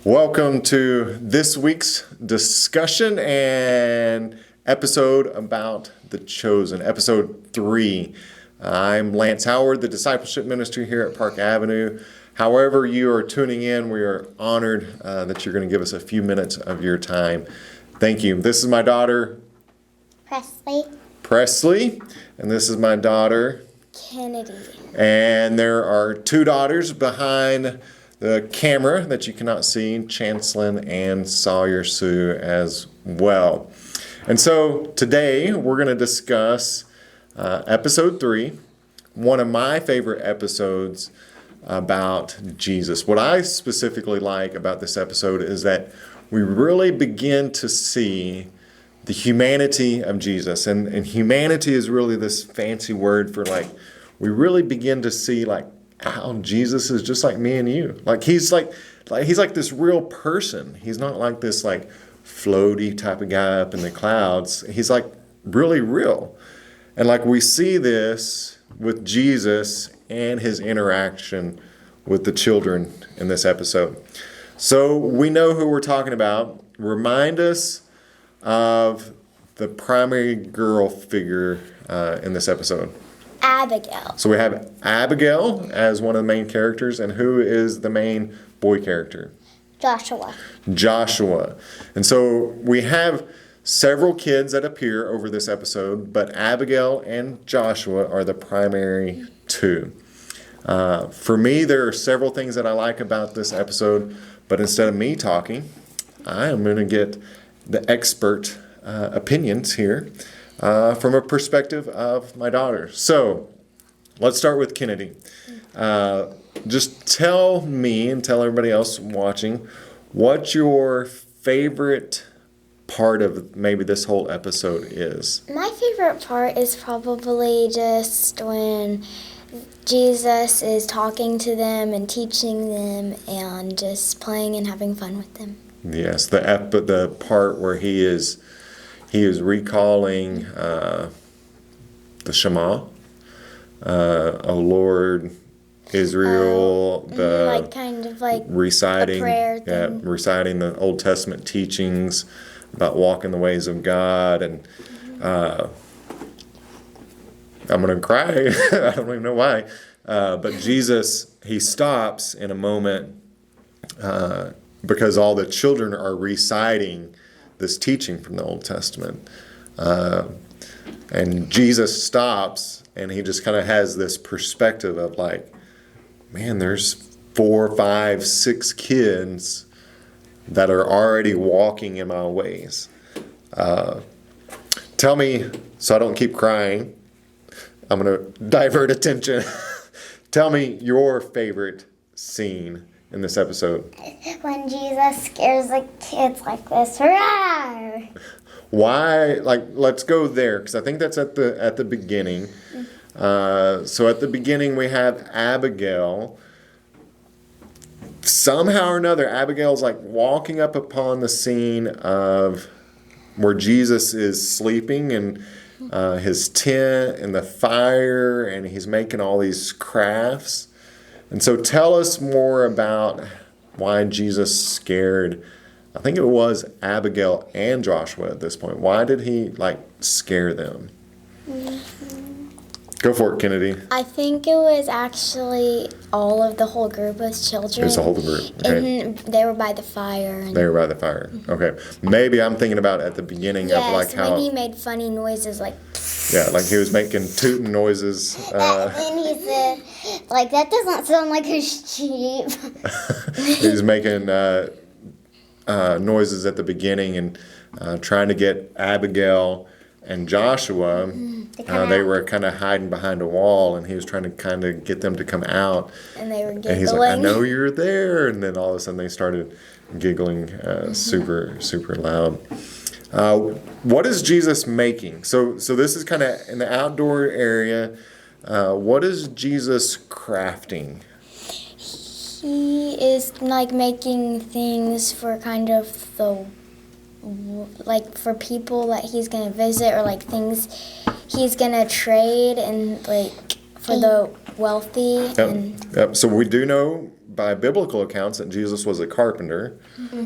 Welcome to this week's discussion and episode about The Chosen, episode 3. I'm Lance Howard, the discipleship minister here at Park Avenue. However you are tuning in, we are honored that you're going to give us a few minutes of your time. Thank you. This is my daughter, Presley, and this is my daughter, Kennedy. And there are two daughters behind the camera that you cannot see, Chancelyn and Sawyer Sue as well. And so today we're going to discuss episode 3, one of my favorite episodes about Jesus. What I specifically like about this episode is that we really begin to see the humanity of Jesus. And humanity is really this fancy word for we really begin to see how Jesus is just like me and you. He's like this real person. He's not like this floaty type of guy up in the clouds. He's really real. And we see this with Jesus and his interaction with the children in this episode. So we know who we're talking about. Remind us of the primary girl figure in this episode. Abigail. So we have Abigail as one of the main characters, and who is the main boy character? Joshua. And so we have several kids that appear over this episode, but Abigail and Joshua are the primary two. For me, there are several things that I like about this episode, but instead of me talking, I am going to get the expert opinions here from a perspective of my daughter. So let's start with Kennedy. Just tell me and tell everybody else watching what your favorite part of maybe this whole episode is. My favorite part is probably just when Jesus is talking to them and teaching them and just playing and having fun with them. Yes, the part where he is recalling the Shema, O Lord, Israel, reciting, a prayer thing. Reciting the Old Testament teachings about walking the ways of God, and I'm gonna cry. I don't even know why, but Jesus, he stops in a moment because all the children are reciting this teaching from the Old Testament. And Jesus stops and he just kind of has this perspective of man, there's 4, 5, 6 kids that are already walking in my ways. Tell me, so I don't keep crying, I'm going to divert attention. Tell me your favorite scene in this episode. When Jesus scares the kids like this. Rawr! Why? Let's go there, because I think that's at the beginning. So at the beginning we have Abigail. Somehow or another, Abigail's walking up upon the scene of where Jesus is sleeping in his tent and the fire, and he's making all these crafts. And so tell us more about why Jesus scared, I think it was Abigail and Joshua at this point. Why did he scare them? Go for it, Kennedy. I think it was actually all of the whole group of children. It was the whole group. Okay. And they were by the fire. They were by the fire. Okay. Maybe I'm thinking about at the beginning of how... when he made funny noises Yeah, he was making tooting noises. And he said, that doesn't sound like a sheep. He was making noises at the beginning and trying to get Abigail and Joshua. They were kind of hiding behind a wall, and he was trying to kind of get them to come out. And they were giggling. And he's like, I know you're there. And then all of a sudden they started giggling super, super loud. What is Jesus making? So this is kind of in the outdoor area. What is Jesus crafting? He is making things for kind of the for people that he's gonna visit, or things he's gonna trade, and for the wealthy. Yep. So we do know by biblical accounts that Jesus was a carpenter.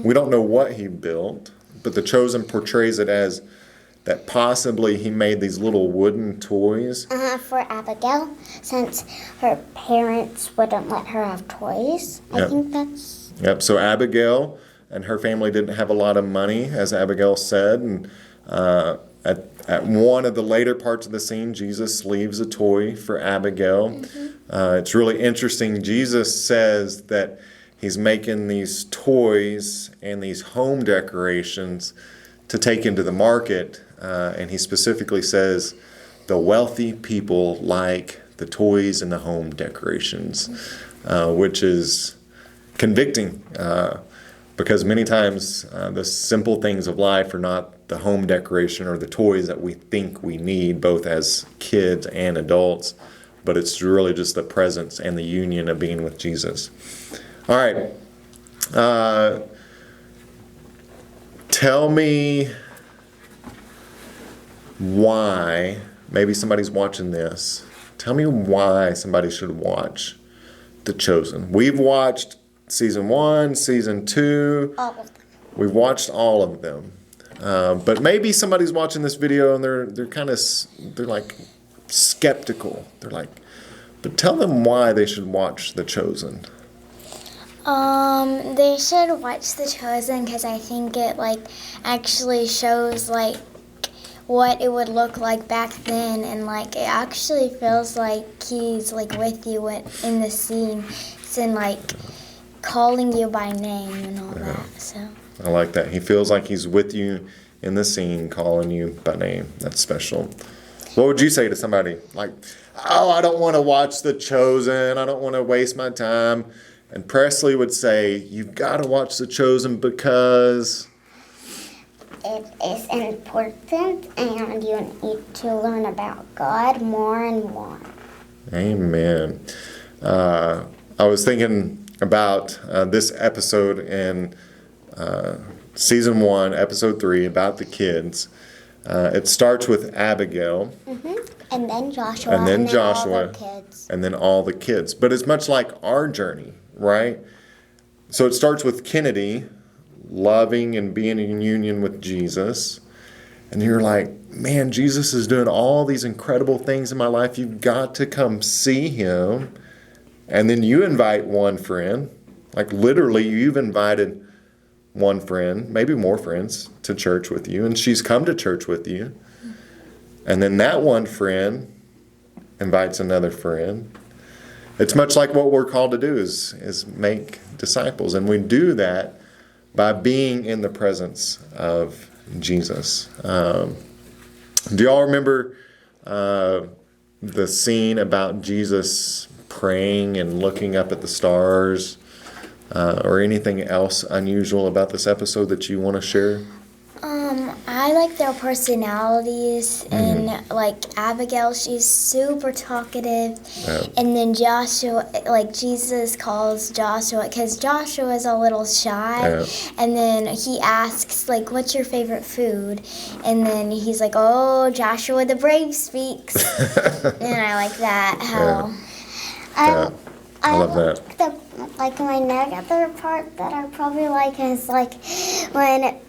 We don't know what he built, but The Chosen portrays it as that possibly he made these little wooden toys. For Abigail, since her parents wouldn't let her have toys. I Yep. think that's... Yep, so Abigail and her family didn't have a lot of money, as Abigail said, and at one of the later parts of the scene, Jesus leaves a toy for Abigail. It's really interesting. Jesus says that he's making these toys and these home decorations to take into the market, and he specifically says the wealthy people like the toys and the home decorations, which is convicting, because many times the simple things of life are not the home decoration or the toys that we think we need, both as kids and adults, but it's really just the presence and the union of being with Jesus. All right. Tell me why, maybe somebody's watching this, tell me why somebody should watch The Chosen. We've watched season 1, season 2. All of them. We've watched all of them. But maybe somebody's watching this video and they're like skeptical. They're like, but tell them why they should watch The Chosen. They should watch The Chosen because I think it actually shows what it would look like back then, and it actually feels like he's with you in the scene, and calling you by name and all that. So I like that. He feels like he's with you in the scene, calling you by name. That's special. What would you say to somebody oh, I don't want to watch The Chosen. I don't want to waste my time. And Presley would say, you've got to watch The Chosen because It is important, and you need to learn about God more and more. Amen. I was thinking about this episode in season 1, episode 3, about the kids. It starts with Abigail. And then Joshua. And then all Joshua. the kids. And then all the kids. But it's much like our journey, right? So it starts with Kennedy loving and being in union with Jesus. And you're like, man, Jesus is doing all these incredible things in my life. You've got to come see him. And then you invite one friend. Literally, you've invited one friend, maybe more friends, to church with you. And she's come to church with you. And then that one friend invites another friend. It's much like what we're called to do is make disciples. And we do that by being in the presence of Jesus. Do y'all remember the scene about Jesus praying and looking up at the stars, or anything else unusual about this episode that you want to share? I like their personalities, and Abigail, she's super talkative, and then Joshua, Jesus calls Joshua because Joshua is a little shy, and then he asks what's your favorite food, and then he's like, oh, Joshua the brave speaks, and I like that how. I love that. My negative part that I probably like is when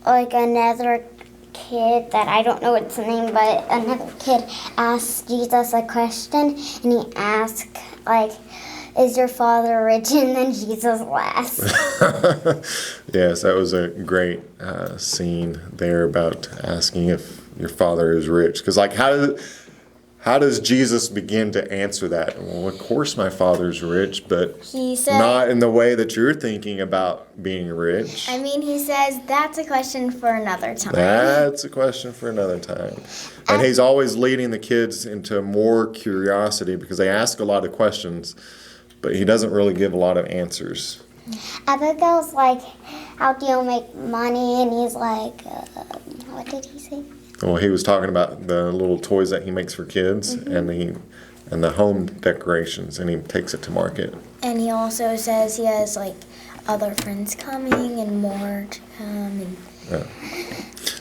another kid that I don't know its name, but another kid asked Jesus a question, and he asked is your father rich? And then Jesus laughs. Yes, that was a great scene there about asking if your father is rich. Because how does Jesus begin to answer that? Well, of course my father's rich, but he said, not in the way that you're thinking about being rich. I mean, he says that's a question for another time. That's a question for another time. And he's always leading the kids into more curiosity because they ask a lot of questions, but he doesn't really give a lot of answers. Abigail's how do you make money? And he's what did he say? Well, he was talking about the little toys that he makes for kids, and the home decorations, and he takes it to market. And he also says he has other friends coming and more to come. And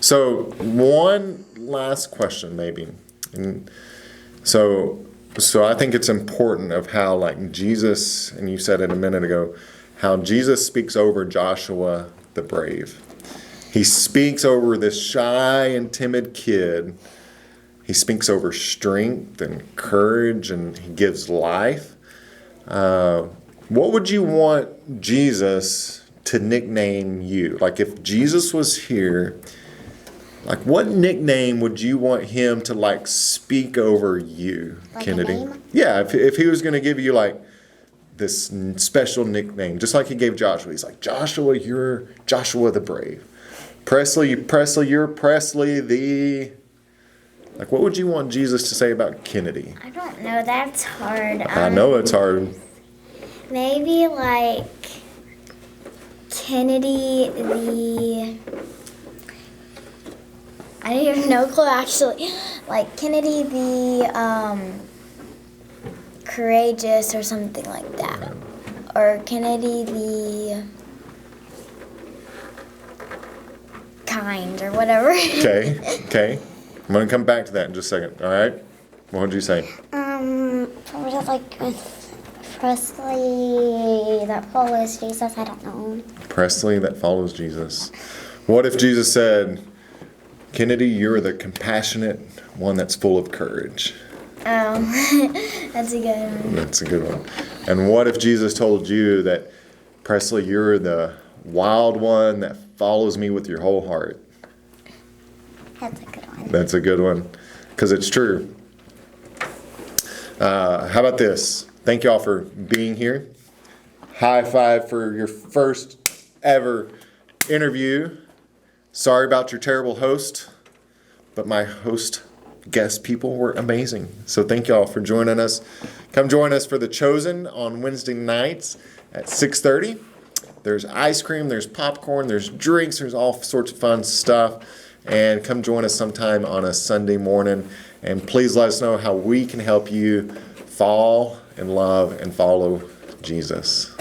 So one last question, maybe. And so So I think it's important of how, like, Jesus, and you said it a minute ago, how Jesus speaks over Joshua the brave. He speaks over this shy and timid kid. He speaks over strength and courage, and he gives life. What would you want Jesus to nickname you? Like, if Jesus was here, like, what nickname would you want him to, like, speak over you, Like a Kennedy? name? Yeah, if he was going to give you, like, this special nickname, just like he gave Joshua. He's like, Joshua, you're Joshua the brave. Presley, you're Presley the... Like, what would you want Jesus to say about Kennedy? I don't know. That's hard. I know it's hard. Maybe like Kennedy the. I don't even know clue actually. Like Kennedy the courageous or something like that, or Kennedy the kind or whatever. Okay. I'm going to come back to that in just a second, all right? What would you say? Probably like Presley that follows Jesus. I don't know. Presley that follows Jesus. What if Jesus said, Kennedy, you're the compassionate one that's full of courage? Oh, that's a good one. That's a good one. And what if Jesus told you that, Presley, you're the wild one that follows me with your whole heart? That's a good one. That's a good one, because it's true. How about this? Thank y'all for being here. High five for your first ever interview. Sorry about your terrible host, but my host guest people were amazing. So thank y'all for joining us. Come join us for The Chosen on Wednesday nights at 6:30. There's ice cream, there's popcorn, there's drinks, there's all sorts of fun stuff. And come join us sometime on a Sunday morning. And please let us know how we can help you fall in love and follow Jesus.